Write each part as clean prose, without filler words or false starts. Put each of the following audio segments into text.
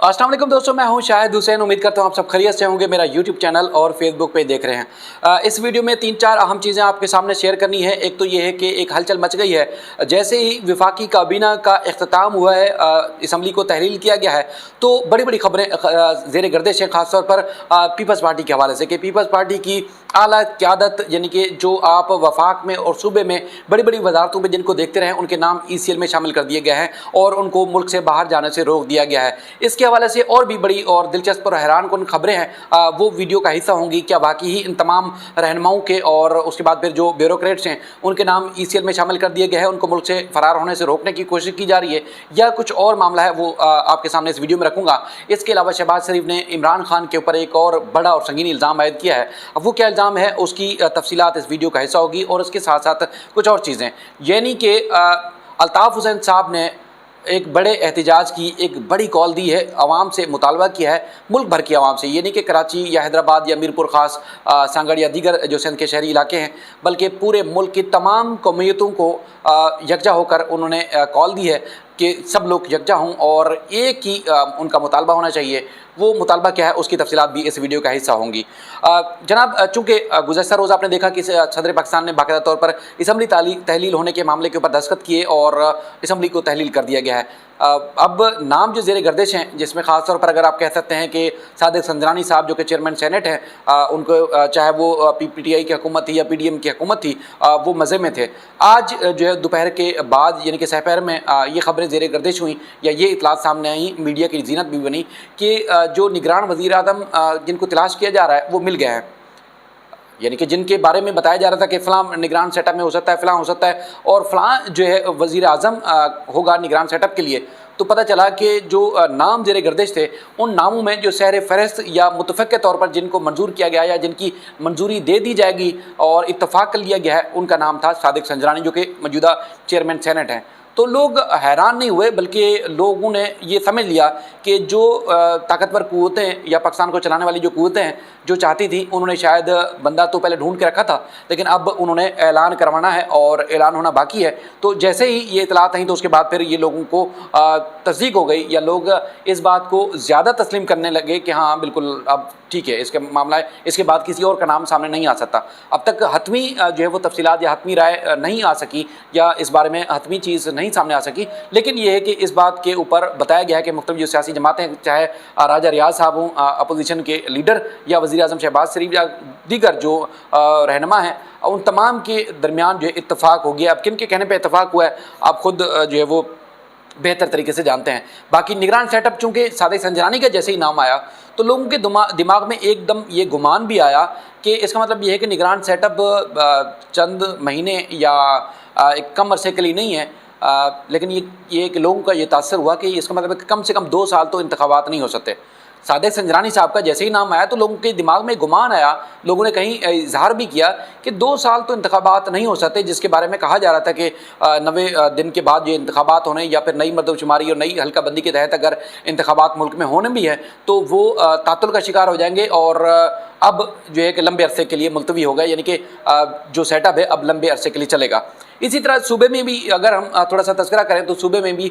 अस्सलाम वालेकुम दोस्तों, मैं हूं शाहिद हुसैन। उम्मीद करता हूं आप सब खैरियत से होंगे। मेरा यूट्यूब चैनल और फेसबुक पे देख रहे हैं। इस वीडियो में 3-4 अहम चीज़ें आपके सामने शेयर करनी है। एक तो ये है कि एक हलचल मच गई है जैसे ही वफाकी काबीना का इख्तिताम हुआ है, असम्बली को तहलील किया गया है, तो बड़ी बड़ी खबरें ज़ेर गर्दिश हैं, ख़ासतौर पर पीपल्स पार्टी के हवाले से कि पीपल्स पार्टी की आला क़यादत, यानी कि जो आप वफाक में और सूबे में बड़ी बड़ी वजारतों में जिनको देखते रहे, उनके नाम ECL में शामिल कर दिए गए हैं और उनको मुल्क से बाहर जाने से रोक दिया गया है। इसके हवाले से और भी बड़ी और दिलचस्प और हैरान कुन खबरें हैं, वो वीडियो का हिस्सा होंगी। क्या वाकई ही इन तमाम रहनुमाओं के और उसके बाद फिर जो ब्यूरोक्रेट्स हैं उनके नाम ECL में शामिल कर दिए गए हैं, उनको मुल्क से फरार होने से रोकने की कोशिश की जा रही है, या कुछ और मामला है, वो आपके सामने इस वीडियो में रखूँगा। इसके अलावा शहबाज शरीफ ने इमरान खान के ऊपर एक और बड़ा और संगीन इल्ज़ाम आयद किया है। अब वो क्या इल्ज़ाम है, उसकी तफसीलात इस वीडियो का हिस्सा होगी। और इसके साथ साथ कुछ और चीज़ें, यानी कि अल्ताफ़ हुसैन साहब ने एक बड़े एहतजाज की एक बड़ी कॉल दी है, आवाम से मुतालबा किया है, मुल्क भर की आवाम से। ये नहीं कि कराची या हैदराबाद या मीरपुर ख़ास, सांगड़ या दीगर जो सिंध के शहरी इलाके हैं, बल्कि पूरे मुल्क की तमाम कौमियतों को यकजा होकर उन्होंने कॉल दी है कि सब लोग यकजा हों और एक ही उनका मुतालबा होना चाहिए। वो मुतालबा क्या है, उसकी तफसीलात भी इस वीडियो का हिस्सा होंगी। जनाब, चूँकि गुज़श्ता रोज़ आपने देखा कि सदर पाकिस्तान ने बाकायदा तौर पर असम्बली तहलील होने के मामले के ऊपर दस्तखत किए और असम्बली को तहलील कर दिया गया है। अब नाम जो ज़ेर गर्दिश हैं, जिसमें ख़ास तौर पर अगर आप कह सकते हैं कि सादिक संजरानी साहब जो कि चेयरमैन सेनेट हैं, उनको चाहे वो PTI की हुकूमत थी या PDM की हुकूमत थी, वो मज़े में थे। आज जो है दोपहर के बाद, यानी कि सहपहर में ये खबरें ज़ेर गर्दिश हुई या ये इतलात सामने आई, मीडिया की ज़ीनत भी बनी कि जो निगरान वज़ीर आज़म जिनको तलाश किया जा रहा है वो मिल गए हैं। यानी कि जिनके बारे में बताया जा रहा था कि फ़लाँ निगरान सेटअप में हो सकता है, फ़लाँ हो सकता है और फ़लाँ जो है वज़ीर आज़म होगा निगरान सेटअप के लिए, तो पता चला कि जो नाम ज़ेर गर्दिश थे, उन नामों में जो सहर फ़हरिस्त या मुतफ़क़ के तौर पर जिनको मंजूर किया गया या जिनकी मंजूरी दे दी जाएगी और इत्तफ़ाक़ कर लिया गया है, उनका नाम था सादिक संजरानी, जो कि मौजूदा चेयरमैन सेनेट हैं। तो लोग हैरान नहीं हुए, बल्कि लोगों ने ये समझ लिया कि जो ताकतवर क़ुव्वतें या पाकिस्तान को चलाने वाली जो क़ुव्वतें हैं, जो चाहती थी, उन्होंने शायद बंदा तो पहले ढूंढ के रखा था, लेकिन अब उन्होंने ऐलान करवाना है और ऐलान होना बाकी है। तो जैसे ही ये इतलात आई तो उसके बाद फिर ये लोगों को तस्दीक हो गई, या लोग इस बात को ज़्यादा तस्लीम करने लगे कि हाँ बिल्कुल अब ठीक है, इसका मामला है, इसके बाद किसी और का नाम सामने नहीं आ सकता। अब तक हतमी जो है वो तफसीलात या हतमी राय नहीं आ सकी, या इस बारे में हतमी चीज़ नहीं सामने आ सकी, लेकिन ये है कि इस बात के ऊपर बताया गया है कि मुख्तलिफ जो सियासी जमातें, चाहे राजा रियाज साहब हों अपोजिशन के लीडर, या वज़ीर आज़म शहबाज शरीफ, या दीगर जो रहनुमा हैं, उन तमाम के दरमियान जो है इत्तफ़ाक़ हो गया। अब किन के कहने पर इत्तफ़ाक़ हुआ है, आप ख़ुद जो है वो बेहतर तरीके से जानते हैं। बाकी निगरान सेटअप चूँकि सादिक संजरानी का जैसे ही नाम आया तो लोगों के दिमाग में एकदम ये गुमान भी आया कि इसका मतलब ये है कि निगरान सेटअप चंद महीने या एक कम अरसे के लिए नहीं है, लेकिन ये कि लोगों का ये तासर हुआ कि इसका मतलब कम से कम 2 साल तो इंतखाबात नहीं हो सकते। सादिक संजरानी साहब का जैसे ही नाम आया तो लोगों के दिमाग में गुमान आया, लोगों ने कहीं इजहार भी किया कि 2 साल तो इंतखाबात नहीं हो सकते, जिसके बारे में कहा जा रहा था कि 90 दिन के बाद ये इंतखाबात होने, या फिर नई मरदमशुमारी और नई हल्का बंदी के तहत अगर इंतखाबात मुल्क में होने भी है तो वो तातुल का शिकार हो जाएंगे और अब जो है कि लंबे अरसे के लिए मुलतवी हो गए, यानी कि जो सेटअप है अब लंबे अरसे के लिए चलेगा। इसी तरह सूबे में भी अगर हम थोड़ा सा तज़किरा करें तो सूबे में भी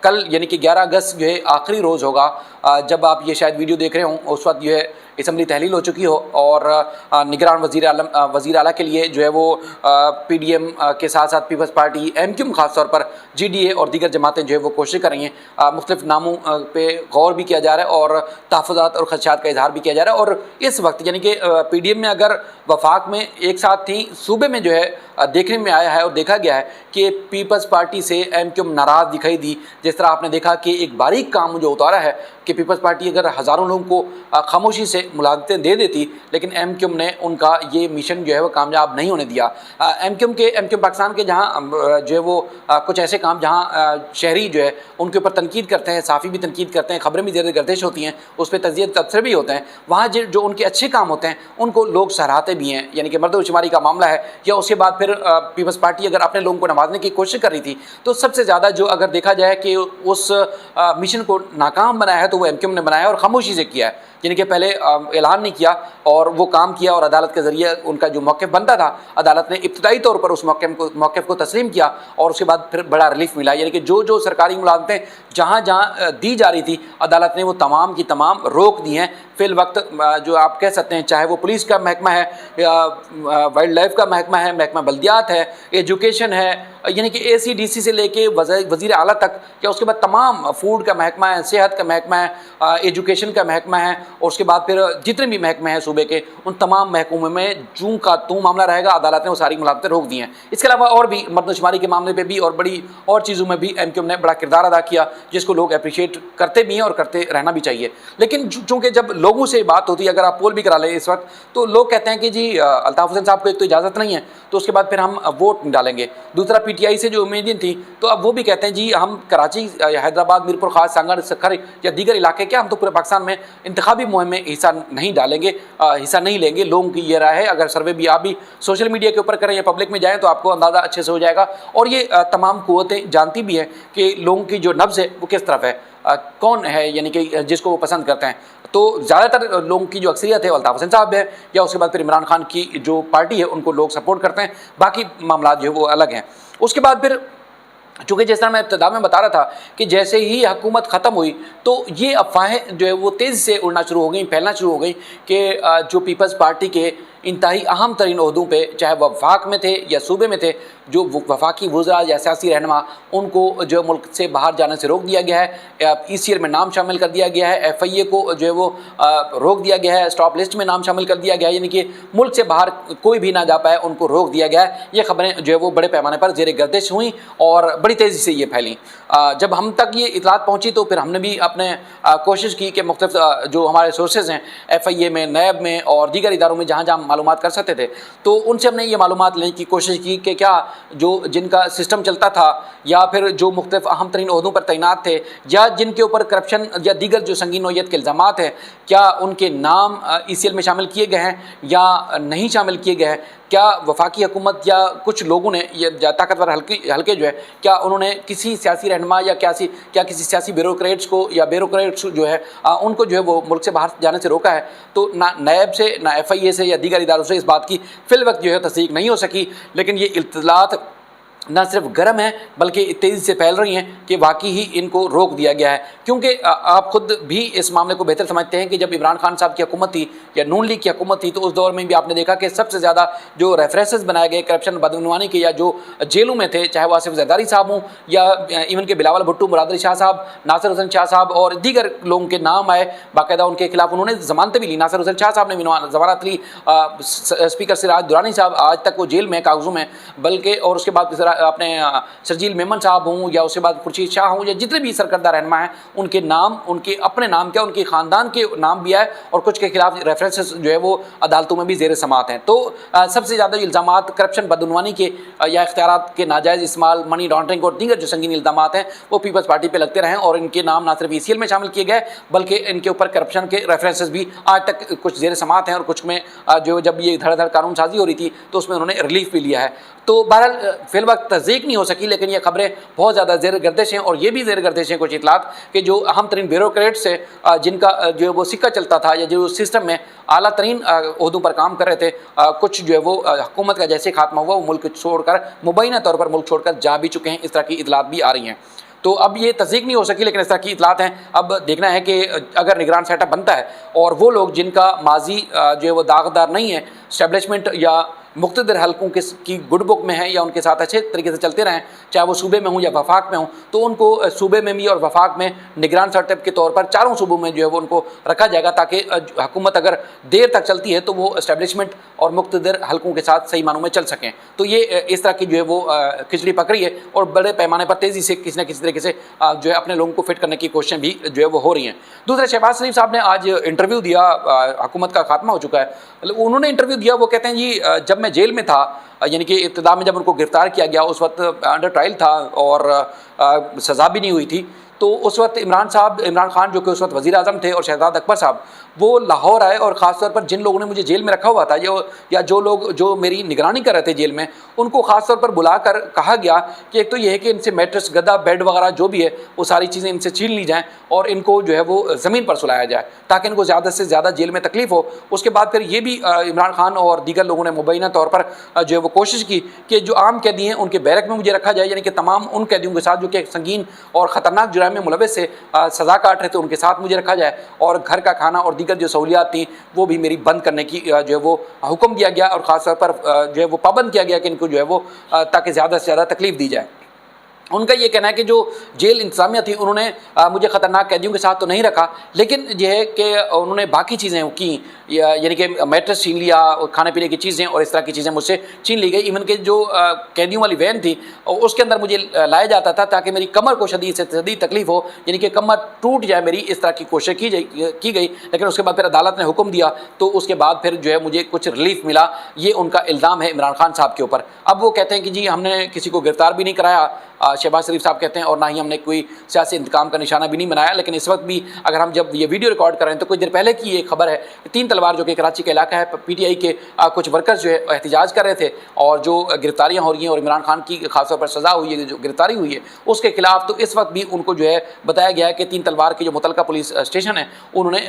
कल यानी कि 11 अगस्त जो है आखिरी रोज़ होगा। जब आप ये शायद वीडियो देख रहे हों उस वक्त जो है असम्बली तहलील हो चुकी हो और निगरान वज़ीर आला के लिए जो है वो PDM के साथ साथ पीपल्स पार्टी, MQ ख़ास तौर पर GDA और दीगर जमातें जो है वो कोशिश कर रही हैं। मुख्तलिफ नामों पे गौर भी किया जा रहा है और तहफ़्फ़ुज़ात और ख़दशात का इजहार भी किया जा रहा है। और इस वक्त यानी कि PDM में अगर वफाक में एक साथ थी, सूबे में जो है देखने में आया है और देखा गया है कि पीपल्स पार्टी से MQ नाराज़ दिखाई दी। जिस तरह आपने देखा कि एक बारीक काम जो उतारा है कि पीपल्स पार्टी अगर हज़ारों लोगों को खामोशी से मुलाज़मतें दे देती, लेकिन MQ ने उनका ये मिशन जो है वो कामयाब नहीं होने दिया। MQ पाकिस्तान के जहाँ जो है वो कुछ ऐसे काम जहाँ शहरी जो है उनके ऊपर तनकीद करते हैं, साफ़ी भी तनकीद करते हैं, ख़बरें भी ज़ेर गर्दिश होती हैं, उस पर तजिए तबसरे भी होते हैं, वहाँ जो उनके अच्छे काम होते हैं उनको लोग सराहते भी हैं। यानी कि मर्दमशुमारी का मामला है, या उसके बाद फिर पीपल्स पार्टी अगर अपने लोगों को नवाजने की कोशिश कर रही थी तो सबसे ज़्यादा जो अगर देखा जाए कि उस मिशन को नाकाम बनाया है तो वो MQ ने बनाया है और खामोशी से किया है। यानी कि पहले ऐलान नहीं किया और वो काम किया और अदालत के ज़रिए उनका जो मौक़िफ़ बनता था, अदालत ने इब्तिदाई तौर पर उस मौक़िफ़ को तस्लीम किया और उसके बाद फिर बड़ा ریلیف ملا. یعنی کہ جو سرکاری ملازمتیں جہاں جہاں دی جا رہی تھی عدالت نے وہ تمام کی تمام روک دی ہیں. فی الوقت جو آپ کہہ سکتے ہیں چاہے وہ پولیس کا محکمہ ہے یا وائلڈ لائف کا محکمہ ہے, محکمہ بلدیات ہے, ایجوکیشن ہے, یعنی کہ ACDC سے لے کے وزیر اعلیٰ تک, یا اس کے بعد تمام فوڈ کا محکمہ ہے, صحت کا محکمہ ہے, ایجوکیشن کا محکمہ ہے, اور اس کے بعد پھر جتنے بھی محکمے ہیں صوبے کے ان تمام محکموں میں جوں کا توں معاملہ رہے گا. عدالت نے وہ ساری ملازمتیں روک دی ہیں. اس کے علاوہ اور بھی مردم شماری کے معاملے پہ بھی اور بڑی اور چیزوں میں بھی MQM نے بڑا کردار ادا کیا, جس کو لوگ اپریشیٹ کرتے بھی ہیں اور کرتے رہنا بھی چاہیے. لیکن چونکہ جب لوگوں سے بات ہوتی ہے, اگر آپ پول بھی کرا لیں اس وقت, تو لوگ کہتے ہیں کہ جی الطاف حسین صاحب کو ایک تو اجازت نہیں ہے, تو اس کے بعد پھر ہم ووٹ ڈالیں گے. دوسرا PTI سے جو امیدیں تھیں, تو اب وہ بھی کہتے ہیں جی ہم کراچی یا حیدرآباد, میرپور خاص, سانگڑ, سکھر یا دیگر علاقے کے, ہم تو پورے پاکستان میں انتخابی مہم میں حصہ نہیں ڈالیں گے, حصہ نہیں لیں گے. لوگوں کی یہ رائے ہے. اگر سروے بھی آپ بھی سوشل میڈیا کے اوپر کریں یا پبلک میں جائیں تو آپ کو اندازہ اچھے سے ہو جائے گا. اور یہ تمام قوتیں جانتی بھی ہیں کہ لوگوں کی جو نبض ہے وہ کس طرف ہے, کون ہے یعنی کہ جس کو وہ پسند کرتے ہیں. تو زیادہ تر لوگوں کی جو اکثریت ہے الطاف حسین صاحب ہے, یا اس کے بعد پھر عمران خان کی جو پارٹی ہے ان کو لوگ سپورٹ کرتے ہیں. باقی معاملات جو ہے وہ الگ ہیں. اس کے بعد پھر چونکہ جس طرح میں ابتدا میں بتا رہا تھا کہ جیسے ہی حکومت ختم ہوئی تو یہ افواہیں جو ہے وہ تیزی سے اڑنا شروع ہو گئیں, پھیلنا شروع ہو گئیں کہ جو پیپلز پارٹی کے انتہائی اہم ترین عہدوں پہ, چاہے وہ وفاق میں تھے یا صوبے میں تھے, جو وفاقی وزراء یا سیاسی رہنما, ان کو جو ملک سے باہر جانے سے روک دیا گیا ہے. ECL میں نام شامل کر دیا گیا ہے. FIA کو جو ہے وہ روک دیا گیا ہے, اسٹاپ لسٹ میں نام شامل کر دیا گیا ہے. یعنی کہ ملک سے باہر کوئی بھی نہ جا پائے, ان کو روک دیا گیا ہے. یہ خبریں جو ہے وہ بڑے پیمانے پر زیر گردش ہوئیں اور بڑی تیزی سے یہ پھیلیں. جب ہم تک یہ اطلاعات پہنچی تو پھر ہم نے بھی اپنے کوشش کی کہ مختلف جو ہمارے سورسز ہیں FIA میں, نیب میں اور دیگر اداروں میں جہاں جہاں معلومات کر سکتے تھے, تو ان سے ہم نے یہ معلومات لینے کی کوشش کی کہ کیا جو جن کا سسٹم چلتا تھا یا پھر جو مختلف اہم ترین عہدوں پر تعینات تھے یا جن کے اوپر کرپشن یا دیگر جو سنگین نوعیت کے الزامات ہیں, کیا ان کے نام ECL میں شامل کیے گئے ہیں یا نہیں شامل کیے گئے ہیں. کیا وفاقی حکومت یا کچھ لوگوں نے یا طاقتور حلقے جو ہے, کیا انہوں نے کسی سیاسی رہنما یا کیا کسی سیاسی بیوروکریٹس کو یا بیوروکریٹس جو ہے ان کو جو ہے وہ ملک سے باہر جانے سے روکا ہے. تو نہ نیب سے نہ FIA سے یا دیگر اداروں سے اس بات کی فی الوقت جو ہے تصدیق نہیں ہو سکی. لیکن یہ اطلاعات نہ صرف گرم ہیں بلکہ تیزی سے پھیل رہی ہیں کہ واقعی ہی ان کو روک دیا گیا ہے. کیونکہ آپ خود بھی اس معاملے کو بہتر سمجھتے ہیں کہ جب عمران خان صاحب کی حکومت تھی یا نون لیگ کی حکومت تھی, تو اس دور میں بھی آپ نے دیکھا کہ سب سے زیادہ جو ریفرنسز بنائے گئے کرپشن بدعنوانی کے یا جو جیلوں میں تھے, چاہے وہ آصف زرداری صاحب ہوں یا ایون کے بلاول بھٹو, مراد علی شاہ صاحب, ناصر حسین شاہ صاحب اور دیگر لوگوں کے نام آئے. باقاعدہ ان کے خلاف انہوں نے ضمانتیں بھی لی. ناصر حسین شاہ صاحب نے ضمانت لی, اسپیکر سراج درانی صاحب آج تک وہ جیل میں کاغذوں میں, بلکہ اور اس کے بعد اپنے شرجیل میمن صاحب ہوں یا اس کے بعد خورشید شاہ ہوں یا جتنے بھی سرکردہ رہنما ہیں, ان کے نام, ان کے اپنے نام کیا, ان کے خاندان کے نام بھی آئے اور کچھ کے خلاف ریفرنسز جو ہے وہ عدالتوں میں بھی زیر سماعت ہیں. تو سب سے زیادہ الزامات کرپشن بدعنوانی کے یا اختیارات کے ناجائز استعمال, منی لانڈرنگ اور دیگر جو سنگین الزامات ہیں وہ پیپلز پارٹی پہ لگتے رہے, اور ان کے نام نہ صرف ECL میں شامل کیے گئے بلکہ ان کے اوپر کرپشن کے ریفرنسز بھی آج تک کچھ زیر سماعت ہیں, اور کچھ میں جو جب یہ دھڑ دھڑ قانون سازی ہو رہی تھی تو اس میں انہوں نے ریلیف بھی لیا ہے. تو بہرحال فی الوقت تصدیق نہیں ہو سکی, لیکن یہ خبریں بہت زیادہ زیر گردش ہیں. اور یہ بھی زیر گردش ہیں کچھ اطلاعات کہ جو اہم ترین بیوروکریٹس سے جن کا جو وہ سکہ چلتا تھا یا جو سسٹم میں اعلیٰ ترین عہدوں پر کام کر رہے تھے, کچھ جو ہے وہ حکومت کا جیسے خاتمہ ہوا وہ ملک چھوڑ کر, مبینہ طور پر ملک چھوڑ کر جا بھی چکے ہیں. اس طرح کی اطلاعات بھی آ رہی ہیں. تو اب یہ تصدیق نہیں ہو سکی, لیکن اس طرح کی اطلاعات ہیں. اب دیکھنا ہے کہ اگر نگران سیٹ اپ بنتا ہے اور وہ لوگ جن کا ماضی جو ہے وہ داغدار نہیں ہے, اسٹیبلشمنٹ یا مقتدر حلقوں کی گڈ بک میں ہیں یا ان کے ساتھ اچھے طریقے سے چلتے رہیں, چاہے وہ صوبے میں ہوں یا وفاق میں ہوں, تو ان کو صوبے میں بھی اور وفاق میں نگران سیٹ اپ کے طور پر چاروں صوبوں میں جو ہے وہ ان کو رکھا جائے گا, تاکہ حکومت اگر دیر تک چلتی ہے تو وہ اسٹیبلشمنٹ اور مقتدر حلقوں کے ساتھ صحیح معنوں میں چل سکیں. تو یہ اس طرح کی جو ہے وہ کھچڑی پک رہی ہے اور بڑے پیمانے پر تیزی سے کسی نہ کسی طریقے سے جو ہے اپنے لوگوں کو فٹ کرنے کی کوششیں بھی جو ہے وہ ہو رہی ہیں. دوسرے شہباز شریف صاحب نے آج انٹرویو دیا, حکومت کا خاتمہ ہو چکا ہے, انہوں نے انٹرویو دیا. وہ کہتے ہیں جی جب میں جیل میں تھا, یعنی کہ ابتدا میں جب ان کو گرفتار کیا گیا اس وقت انڈر ٹرائل تھا اور سزا بھی نہیں ہوئی تھی, तो उस वक्त इमरान खान जो कि उस वक्त वज़ीर आज़म थे, और शहजाद अकबर साहब, वो लाहौर आए और ख़ास तौर पर जिन लोगों ने मुझे जेल में रखा हुआ था या जो लोग जो मेरी निगरानी कर रहे थे जेल में, उनको ख़ास तौर पर बुलाकर कहा गया कि एक तो ये है कि इनसे मैट्रेस, गद्दा, बेड वगैरह जो भी है वो सारी चीज़ें इनसे छीन ली जाएँ और इनको जो है वो ज़मीन पर सुलाया जाए ताकि इनको ज़्यादा से ज़्यादा जेल में तकलीफ़ हो। उसके बाद फिर ये भी इमरान खान और दीगर लोगों ने मुबैना तौर पर जो है वो कोशिश की कि जो आम कैदी हैं उनके बैरक में मुझे रखा जाए, यानी कि तमाम उन कैदियों के साथ जो कि संगीन और ख़तरनाक जुर्म में मुलव्वस से सज़ा काट रहे थे उनके साथ मुझे रखा जाए, और घर का खाना और दीगर जो सहूलियात थी वो भी मेरी बंद करने की जो है वो हुक्म दिया गया, और ख़ास तौर पर जो है वो पाबंद किया गया कि इनको जो है वो ताकि ज़्यादा से ज़्यादा तकलीफ़ दी जाए। उनका ये कहना है कि जो जेल इंतज़ामिया थी उन्होंने मुझे ख़तरनाक कैदियों के साथ तो नहीं रखा, लेकिन यह है कि उन्होंने बाकी चीज़ें की, यानी कि मैट्रेस छीन लिया, खाने पीने की चीज़ें और इस तरह की चीज़ें मुझसे छीन ली गई। इवन के जो कैदियों वाली वैन थी उसके अंदर मुझे लाया जाता था ताकि मेरी कमर को शदीद से शदीद तकलीफ़ हो, यानी कि कमर टूट जाए मेरी, इस तरह की कोशिश की गई। लेकिन उसके बाद फिर अदालत ने हुक्म दिया तो उसके बाद फिर जो है मुझे कुछ रिलीफ मिला। ये उनका इल्ज़ाम है इमरान खान साहब के ऊपर। अब वो कहते हैं कि जी हमने किसी को गिरफ़्तार भी नहीं कराया, शहबाज शरीफ साहब कहते हैं, और ना ही हमने कोई सियासी इंतकाम का निशाना भी नहीं बनाया। लेकिन इस वक्त भी अगर हम जब ये वीडियो रिकॉर्ड कर रहे हैं तो कुछ देर पहले की ये खबर है कि 3 तलवार जो कि कराची का इलाका है, पीटीआई के कुछ वर्कर्स जो है एहतजाज कर रहे थे और जो गिरफ्तारियां हो रही हैं और इमरान खान की खासतौर पर सज़ा हुई है, जो गिरफ्तारी हुई है उसके खिलाफ, तो इस वक्त भी उनको जो है बताया गया है कि 3 तलवार के जो मुतलका पुलिस स्टेशन है उन्होंने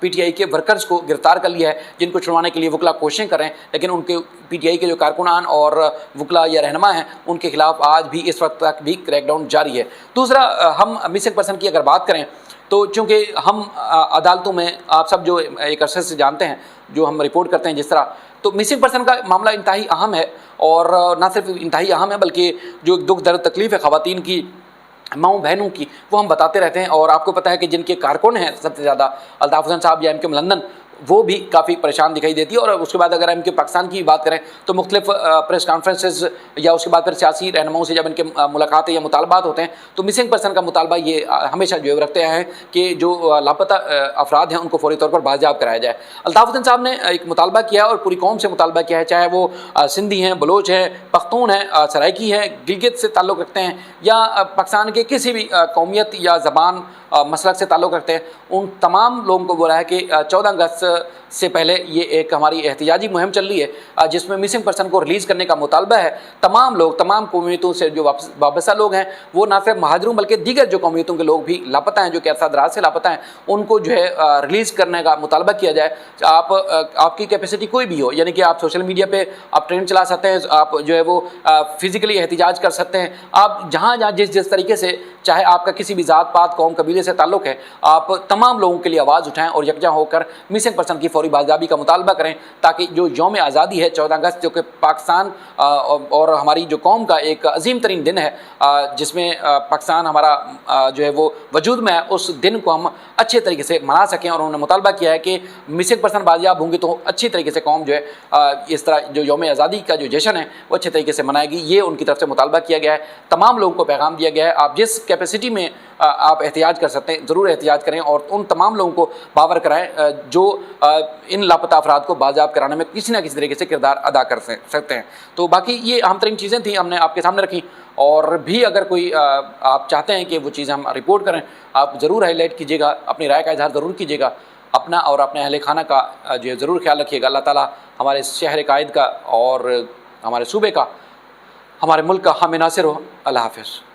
पीटीआई के वर्कर्स को गिरफ्तार कर लिया है, जिनको छुड़वाने के लिए वकला कोशिशें कर रहे हैं, लेकिन उनके पीटीआई के जो कारकुनान और वकला या रहनुमा हैं उनके खिलाफ आज भी इस वक्त तक भी क्रैकडाउन जारी है। दूसरा, हम मिसिंग पर्सन की अगर बात करें तो चूँकि हम अदालतों में आप सब जो एक अरसे से जानते हैं, जो हम रिपोर्ट करते हैं जिस तरह, तो मिसिंग पर्सन का मामला इंतहाई अहम है, और ना सिर्फ इंतहाई अहम है बल्कि जो दुख दर्द तकलीफ़ है ख़वातीन की, माओं बहनों की, वो हम बताते रहते हैं। और आपको पता है कि जिनके कारकुन हैं सबसे ज़्यादा अल्ताफ़ हुसैन साहब या एमके लंदन, वो भी काफ़ी परेशान दिखाई देती है। और उसके बाद अगर एमके पाकिस्तान की बात करें तो मुख्तलिफ प्रेस कॉन्फ्रेंसेस या उसके बाद फिर सियासी रहनुमाओं से जब इनके मुलाकातें या मुतालबात होते हैं तो मिसिंग पर्सन का मुतालबा ये हमेशा जो है रखते हैं कि जो लापता अफराद हैं उनको फौरी तौर पर बाजियाब कराया जाए। अल्ताफ़ हुसैन साहब ने एक मुतालबा किया और पूरी कौम से मुतालबा किया है, चाहे वो सिंधी हैं, बलोच हैं, पख्तून हैं, सराइकी हैं, गिलगित से ताल्लुक़ रखते हैं या पाकिस्तान के किसी भी कौमियत या ज़बान मसलक से ताल्लुक़ रखते हैं, उन तमाम लोगों को बोला है कि 14 अगस्त से पहले ये एक हमारी एहतिजाजी मुहिम चल रही है जिसमें मिसिंग पर्सन को रिलीज़ करने का मुतालबा है। तमाम लोग, तमाम कौमियतों से जो वाबस्ता लोग हैं, वो ना सिर्फ महाजरों बल्कि दीगर जो कौमियतों के लोग भी लापता हैं, जो कि अरसा दराज से लापता हैं, उनको जो है रिलीज़ करने का मुतालबा किया जाए। आपकी कैपेसिटी कोई भी हो, यानी कि आप सोशल मीडिया पर आप ट्रेंड चला सकते हैं, आप जो है वो फिज़िकली एहतिजाज कर सकते हैं, आप जहाँ जहाँ जिस तरीके से, चाहे आपका किसी भी ज़ात पात कौम कबीले से ताल्लुक़ है, आप तमाम लोगों के लिए आवाज़ उठाएं और यकजा होकर मिसिंग पर्सन की फौरी बाज़ाबी का मुतालबा करें, ताकि जो यौम आज़ादी है 14 अगस्त, जो कि पाकिस्तान और हमारी जो कौम का एक अजीम तरीन दिन है, जिसमें पाकिस्तान हमारा जो है वो वजूद में है, उस दिन को हम अच्छे तरीके से मना सकें। और उन्होंने मुतालबा किया है कि मिसिंग पर्सन बाजियाब होंगे तो अच्छी तरीके से कौम जो है इस तरह जो यौम आज़ादी का जो जश्न है वो अच्छे तरीके से मनाएगी। ये उनकी तरफ से मुतालबा किया गया है। तमाम लोगों को पैगाम दिया गया है, आप जिस कैपेसिटी में आप एहतियाज कर सकते हैं ज़रूर एहतियाज करें और उन तमाम लोगों को बावर कराएं जो इन लापता अफराद को बाजियाब कराने में किसी न किसी तरीके से किरदार अदा कर सकते हैं। तो बाकी ये अहम तरीन चीज़ें थी, हमने आपके सामने रखी। और भी अगर कोई आप चाहते हैं कि वो चीज़ हम रिपोर्ट करें, आप ज़रूर हाईलाइट कीजिएगा, अपनी राय का इजहार ज़रूर कीजिएगा, अपना और अपने अहले खाना का जो ज़रूर ख्याल रखिएगा। अल्लाह ताला हमारे शहर कायद का और हमारे सूबे का, हमारे मुल्क का हामी नासिर हो। अल्लाह हाफ़िज़।